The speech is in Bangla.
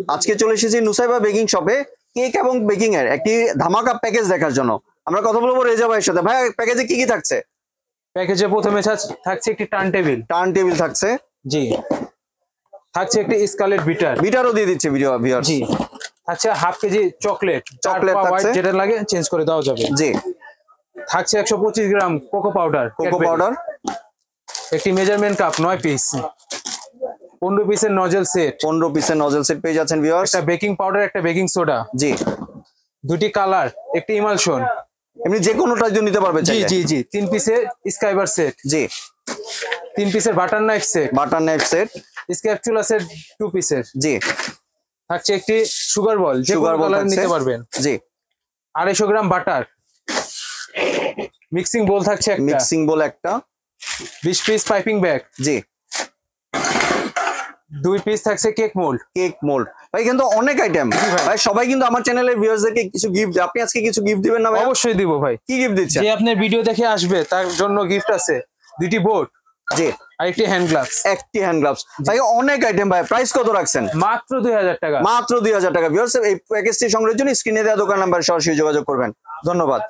আজকে চলে এসেছি নুসাইবা বেকিং শপে কেক এবং বেকিং এর একটি ধামাকা প্যাকেজ দেখার জন্য। আমরা কথা বলবো রেজা ভাইয়ের সাথে। ভাই প্যাকেজে কি কি থাকছে? প্যাকেজে প্রথমে থাকছে একটি টার্ন টেবিল থাকছে, জি। থাকছে একটি স্কালেট বিটারও দিয়ে দিচ্ছে ভিউয়ার, জি। থাকছে হাফ কেজি চকলেট থাকছে, যেটা লাগে চেঞ্জ করে দেওয়া যাবে, জি। থাকছে 125 গ্রাম কোকো পাউডার, একটি মেজারমেন্ট কাপ 9 পিস, 15 পিসের নজল সেট পেয়ে যাচ্ছেন ভিউয়ার, একটা বেকিং পাউডার, একটা বেকিং সোডা, জি। দুটি কালার, একটি ইমালশন, এমনি যে কোনোটার জন্য নিতে পারবে, জি। 3 পিসের স্কাইবার সেট, জি। 3 পিসের বাটার নাইফ সেট, স্ক্যাপচুলা সেট 2 পিসের, জি। থাকছে একটি সুগার বল, যে কোনো কালার নিতে পারবেন, জি। 250 গ্রাম বাটার, মিক্সিং বোল থাকছে একটা, 20 পিস পাইপিং ব্যাগ, জি। 2 পিস থাকছে কেক মোল্ড। ভাই কিন্তু অনেক আইটেম ভাই, সবাই কিন্তু আমার চ্যানেলের ভিউয়ারদেরকে কিছু গিফট, আপনি আজকে কিছু গিফট দিবেন না ভাই? অবশ্যই দিব ভাই। কি গিফট দিচ্ছেন? যে আপনার ভিডিও দেখে আসবে তার জন্য গিফট আছে, 2টি বোর্ড, জি, আর একটি হ্যান্ড গ্লাভস। ভাই অনেক আইটেম ভাই, প্রাইস কত রাখছেন? মাত্র 2000 টাকা। মাত্র 2000 টাকা। ভিউয়ার্স এই প্যাকেজটি সংগ্রহের জন্য স্ক্রিনে দেওয়া দোকান নাম্বার সরাসরি যোগাযোগ করবেন। ধন্যবাদ।